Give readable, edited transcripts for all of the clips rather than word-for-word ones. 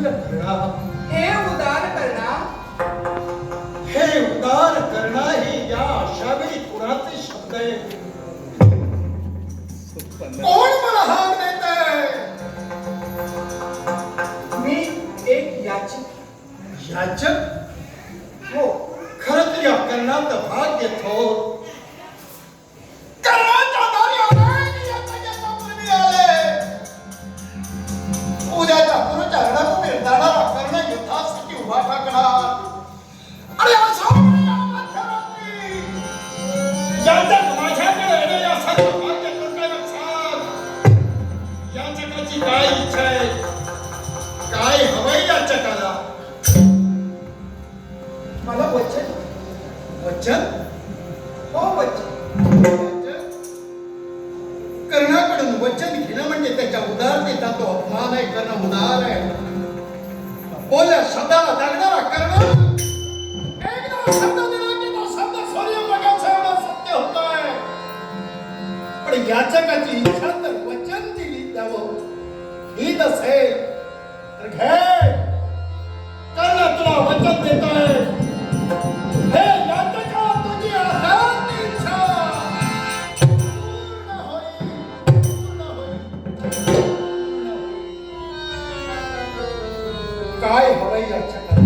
वत्सल करणा, हे उदार करणा, हे उदार करणा ही या अशावेळी कुणाचे शब्द आहेत? कोण मला हाक देतंय? मी एक याचक. याचक? हो, खरं तर या कर्णाचं भाग्य थोर. उद्याच्या गुरुच्या रणभूमीवर जाणारा कर्ण युद्धासाठी उभा टाकणार. आणि अशा मध्यरात्री याचक माझ्याकडे येणे यासाठी भाग्य करते लक्षात. याचकाची काय इच्छा आहे? काय हवंय याचकाला? मला वचन. वचन? हो, वचन. कर्णाकडून वचन घेणं म्हणजे त्याच्या उदारतेचा तो अपमान आहे. कर्ण उदार आहे. बोलल्या शब्दाला जगणारा कर्ण एकदा शब्द दिला की तो शब्द सूर्य बघायचा एवढा सत्य होतोय. पण याचकाची इच्छा तर वचन दिली द्यावं ही नसेल तर घे. कर्ण तुला वचन देतोय. हे याचका तुझी असाच इच्छा पूर्ण होईल. पूर्ण होईल. काय हवंय याचकाला?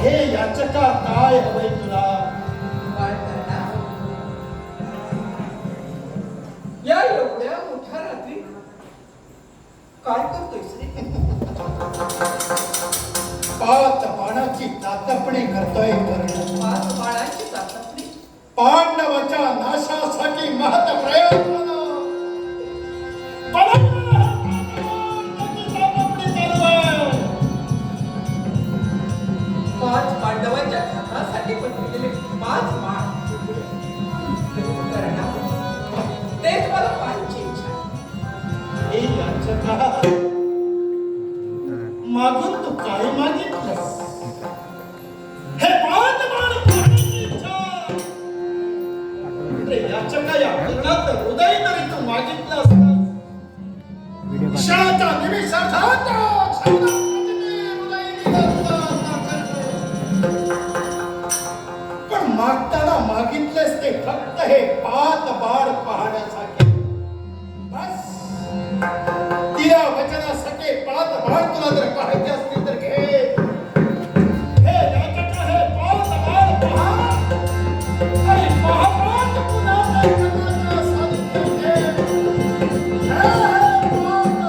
हे याचका काय हवंय तुला? काय करणार? या एवढ्या मोठ्या रात्री काय करतोयस रे? पाच बाणाची चाचपणी करतोय कर्ण. पाच बाळांची चाचपणी. पांडवाच्या नाशासाठी महत प्रयत्न. पाच पांडवांच्या घातासाठी बनवलेले पाच बाळ. करणार. तेच मला पाहायची इच्छा. हे याचका मागून तू काय मागितलंस? हे पाच बाण पाहण्याची इच्छा. रे याचका या कर्णाचं हृदय तरी तू मागितलं असतं. क्षणाच्या निमिषार्धात शब्दाप्रती हृदय दिलं असतं. पण मागताना मागितलेस ते फक्त हे पाच बाण पाहण्यासाठी. बस दिया वचनासाठी पाच बाण तुला जर पाहायचे असतील तर घे. हे याचका हे पाच बाण पहा आणि महापात पुन्हा करण्याचं साधित्य घे. हे पाच बाण.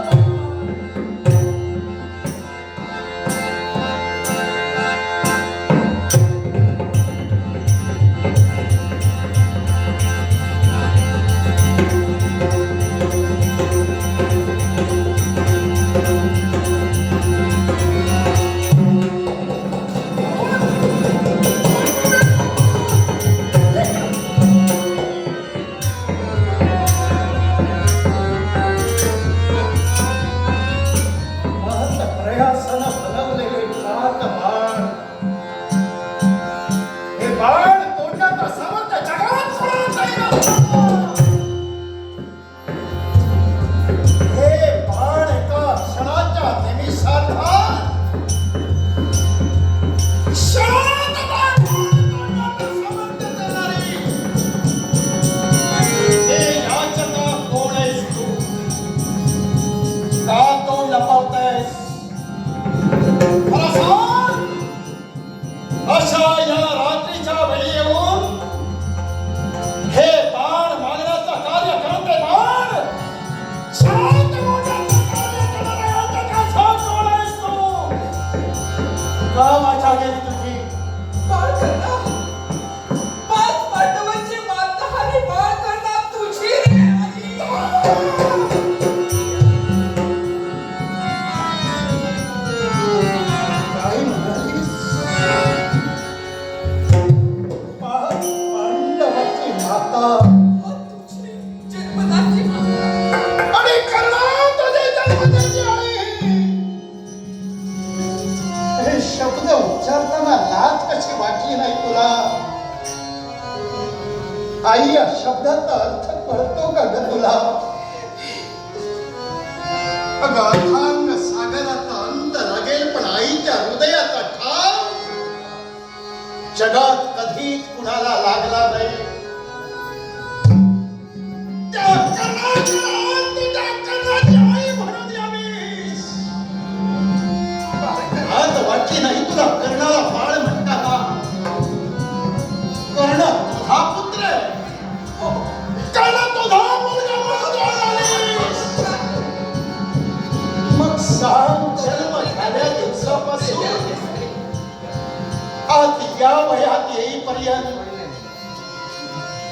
आई या शब्दाचा अर्थ कळतो का ग तुला? अगं अथांग सागराचा अंत लागेल पण आईच्या हृदयाचा ठाव जगात कधीच कुणाला लागला नाही. त्या तुझ्या कर्णाची आई म्हणून यावीस. आज वाटली नाही तुला कर्णाला बाळ म्हणता का? कर्ण तुझा पुत्र आहे. कर्ण तुझा मुलगा म्हणून आलीस. मग सांग जन्म झाल्या दिवसापासून आज या वयात येईपर्यंत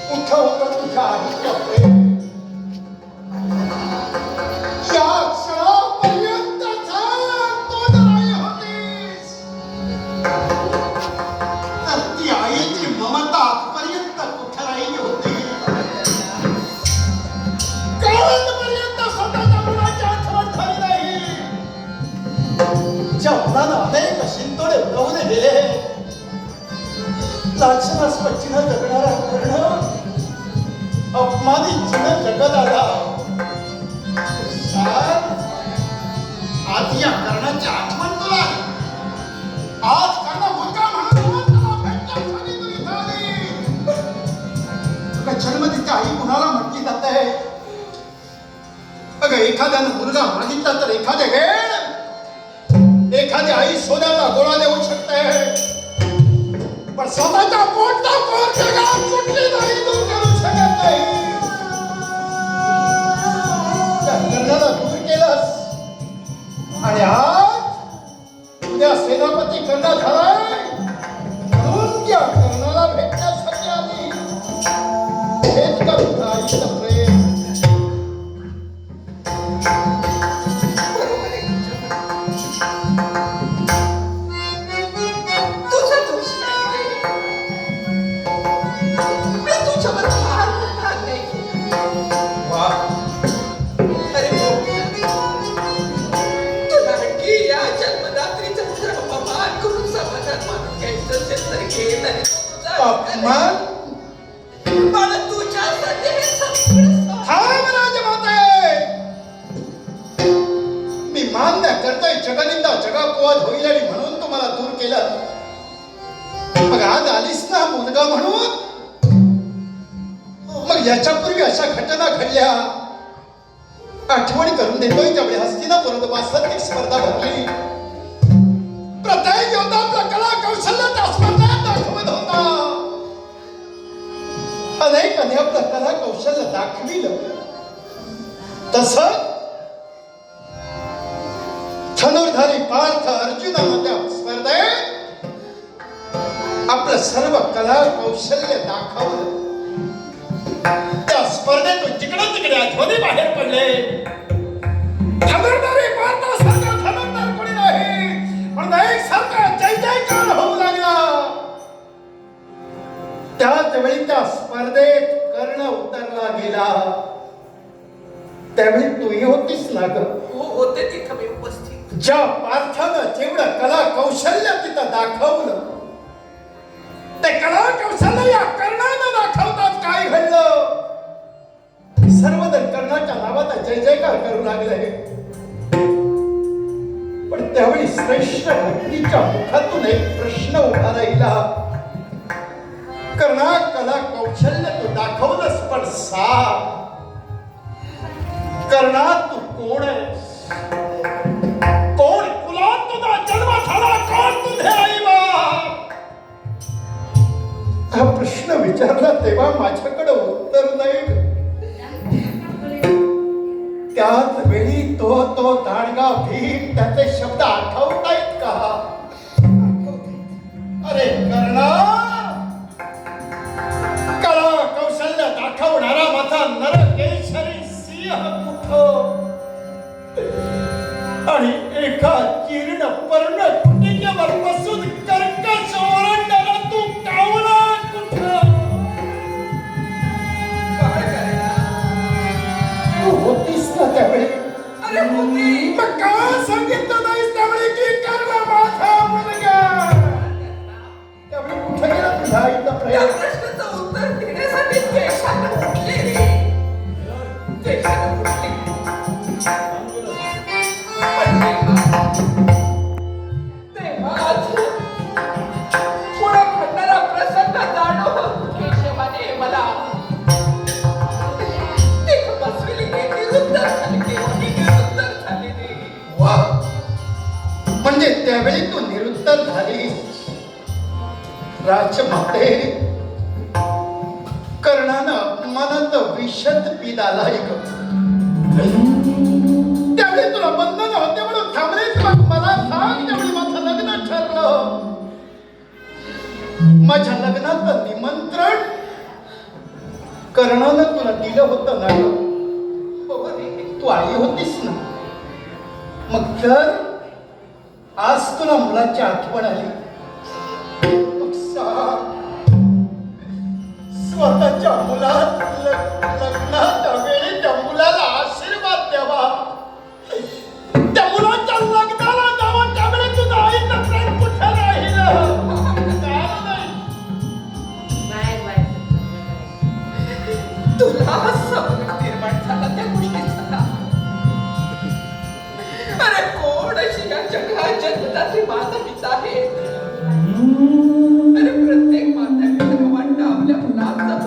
कुठं होतं तुझ्या आईचं प्रेम? या क्षणापर्यंत तू जर आई होतीस तर ती आईची ममता आजपर्यंत कुठं राहिली होती? कालपर्यंत स्वतःच्या मुलाची आठवण झाली नाही. ज्या मुलानं अनेक शिंतोडे उडवून गेले, लाक्षणास पच्चीनं जगणारा कर्ण अपमानित चिन्ह जगत आला. आज या कर्णाची आठवण तुला आली. आज कर्ण मुलगा म्हणून तुला भेटण्यासाठी तू इथं आली. अगं जन्मदिवशी आई कुणाला म्हटली जाते? अगं एखाद्यानं मुलगा मागितला तर एखाद्या वेळ एखादी आई सोन्याचा गोळा देऊ शकते, पण स्वतःच्या पोटचा पोट जगात कुठली नाही दूर करू शकत नाही. त्या कर्णाला दूर केलंस आणि आज उद्या सेनापती कर्ण झालाय म्हणून त्या कर्णाला भेटण्यासाठी आली. हेच का तुझं आईचं प्रेम? अपमान मला तुझ्यासाठी हे सगळं थांब राजमाते. मी मान्य करतोय जगनिंदा जगापवाद होईल आणि म्हणून तुम्हाला दूर केलं. मग आज आलीस ना मुलगा म्हणून, मग याच्यापूर्वी अशा घटना घडल्या आठवण करून देतोय. त्यावेळी हस्तिनापुरात वास्तविक स्पर्धा भरली. प्रत्येक योद्धा आपला कला कौशल्य त्या स्पर्धेत दाखवत होता. अनेकांनी आपलं कला कौशल्य दाखविलं. तसं धनुर्धारी पार्थ अर्जुनानं त्या स्पर्धेत आपलं सर्व कला कौशल्य दाखवलं. त्या स्पर्धेतून जिकडे तिकडे आठवणी बाहेर पडले. धनुर्धारी पार्थासारखा धनुर्धार कोणी नाही, पण एक सारखा जय जयकार होऊ लागला. त्याच वेळी त्या स्पर्धेत कर्ण उतरला गेला. त्यावेळी तूही होतीस ना ग? हो होते तिथं मी उपस्थित. ज्या पार्थानं जेवढं कला कौशल्य तिथं दाखवलं, ते कला कौशल्य या कर्णानं दाखवतात काय घडलं? सर्वजण कर्णाच्या नावाचा जय जयकार करू लागले. पण त्यावेळी श्रेष्ठ व्यक्तीच्या मुखातून एक प्रश्न उभा राहिला. कर्णा कला कौशल्य तू दाखवलंस, पण कर्णा तू कोण आहेस? कोण कुलात तुझा जन्म झाला? कोण तुझे आई बाप? हा प्रश्न विचारला तेव्हा माझ्याकडे उत्तर नाही. त्याच वेळी तो दांडगा भीम त्याचे शब्द आठवतायत का? अरे कर्णा, कला कौशल्य दाखवणारा माझा नरकेशरी सिंह कुठं? आणि एका जीर्ण पर्ण कुटिकेवर बसून कर्कश ओरडणारा तू कावळा कुठं? तू होतीस ना त्यावेळी? अरे होती. मग का सांगितलं नाहीस त्यावेळी की कर्ण माझा मुलगा? त्यावेळी कुठे गेला तुझा आईचा त्या प्रेम? प्रश्नाचं उत्तर देण्यासाठी द्वेषानं उठले रे. द्वेषानं उठले. तेव्हाच पुढे घडणारा प्रसंग जाणून केशवाने मला तिथं बसविली निरुत्तर झालेली. वा, म्हणजे त्यावेळी तू निरुत्तर झालीस. राजमाते, कर्णानं अपमानाचं विषद पिदाला त्यावेळी तुला बंधन होते म्हणून थांबलेच. मग मला सांग, त्यावेळी माझं लग्न ठरलं. माझ्या लग्नाचं निमंत्रण कर्णानं तुला दिलं होतं ना. हो रे. तू आई होतीस ना. मग तर आज तुला मुलाची आठवण आली. मग सांग, स्वतःच्या लग्नाच्या वेळी त्या मुलाला आशीर्वाद द्यावा, त्या मुलाच्या लग्नाला जावा. त्यावेळी तुझं आईचं प्रेम कुठं राहिलं? तुला संकट निर्माण झाला त्या गोष्टीचा. अरे कोण अशी या जगात जन्मदात्री माता पिता आहे? अरे प्रत्येक माता पित्याला वाटतं आपल्या मुलाचं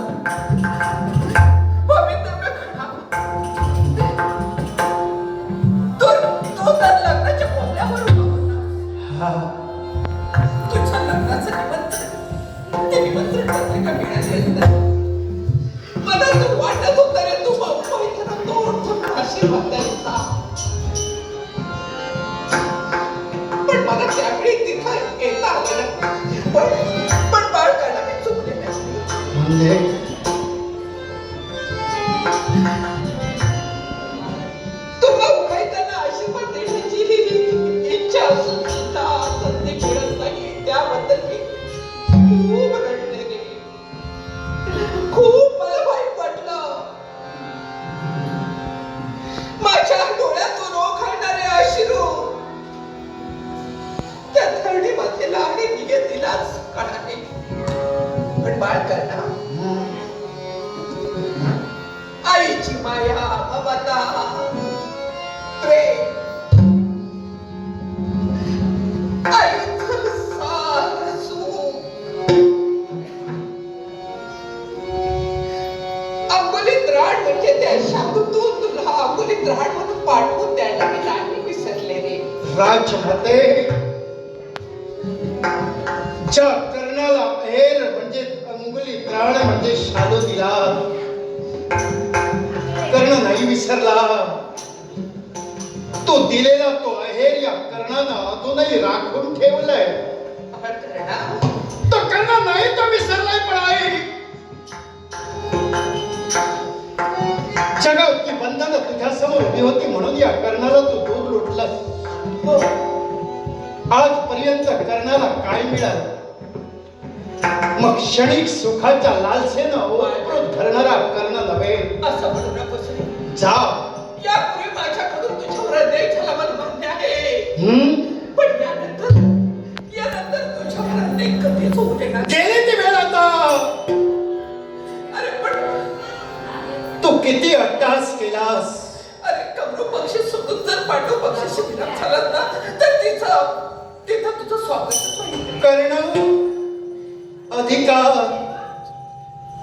भवितव्य घडावं. तो तर लग्नाच्या बोलण्यावर उभा होता. तुझ्या लग्नाचं निमंत्रण, ते निमंत्रण पत्रिका मिळाली नाही. मला तर वाटत होतं रे तू मैत्रिणा तोड आशीर्वाद द्यायचा. पण मला त्यावेळी तिथं येता आलं नाही. पण बाळकाला मी चुकले नाही. तुला उठायताना आशीर्वाद देण्याची इच्छा असून सुद्धा संधी मिळत नाही. त्याबद्दल मी खूप रडले रे. खूप मला वाईट वाटलं. माझ्या डोळ्यातून ओघळणारे अश्रू त्या धरणीमध्ये लावणे नियतीलाच कळाले. पण बाळकांना आईची माया, ममता, प्रेम, आईचं सारं सुख अंगुलीत राड म्हणजे त्या शाबूतून तुला अंगुलीत राड म्हणून पाठवून द्यायला मी नाही विसरले रे. राजमाते, ज्या कर्णाला अहेर म्हणजे अंगुली त्राण म्हणजे शालू दिला, कर्ण नाही विसरला. तो दिलेला तो अहेर या कर्णानं अजूनही राखून ठेवलाय. तो कर्ण नाही तो विसरलाय. पण आहे जगावरची बंधनं तुझ्या समोर उभी होती म्हणून या कर्णाला तू दूर लुटलास. आजपर्यंत कर्णाला काय मिळालं? मग क्षणिक सुखाच्या लालसेनं ओतप्रोत धरणारा कर्ण नव्हे. असं म्हणू नकोस रे. जा. यापूर्वी माझ्याकडून तुझ्यावर अन्याय झाला मला मान्य आहे. पण यानंतर तुझ्यावर अन्याय कधीच होऊ देणार. गेली ती वेळ आता. अरे पण तू किती अट्टहास केलास. अरे कमरू पक्षी सोडून जर पांडू पक्षाशी विलाप झाला ना तर तिथं तुझं स्वागतच होईल. कर्ण अधिकार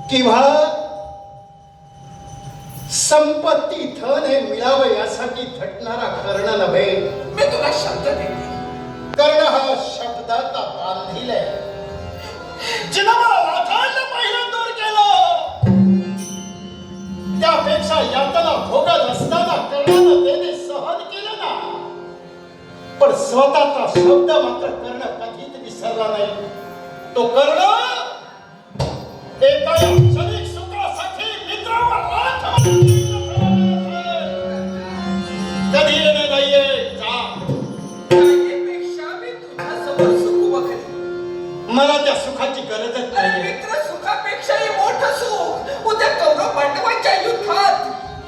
किंवा संपत्ती धन हे मिळावं यासाठी झटणारा कर्ण नव्हे. मी तुला शब्द देते. कर्ण हा शब्दाचा बांधील आहे. जिनं मला राखायला पहिलं दूर केलं, त्यापेक्षा यातना भोगत असताना कर्णानं त्याने सहन केलं ना. पण स्वतःचा शब्द मात्र कर्ण कधीच विसरला नाही. तो कर्ण एका क्षणिक सुखासाठी मित्रावर राख कधी येणे नाहीये. जा. त्यापेक्षा मी तुझ्या समोर सुख बघेन. मला त्या सुखाची गरजच अरे नाही. मित्र सुखापेक्षाही मोठं सुख उद्या कौरव पांडवांच्या युद्धात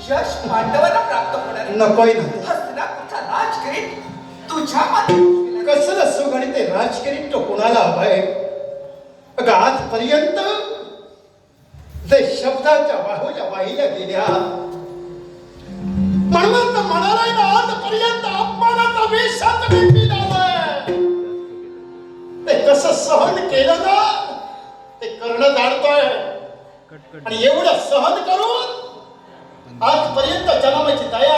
यश पांडवांना प्राप्त होणार आहे. नकोय ना. हस्तिनापूरचा राजकिरीट तुझ्या माथ्यावर. कसलं सुख आणि ते राजकिरीट तो कुणाला हवाय? अगं आजपर्यंत ते शब्दाच्या वाहुल्या वाहिल्या गेल्या म्हणून तर म्हणालाय ना, आजपर्यंत अपमानाचा आयुष्यात व्यक्ती झालंय ते कसं सहन केलं ना ते करणं जाणतोय आणि एवढं सहन करून आजपर्यंत जन्माची दया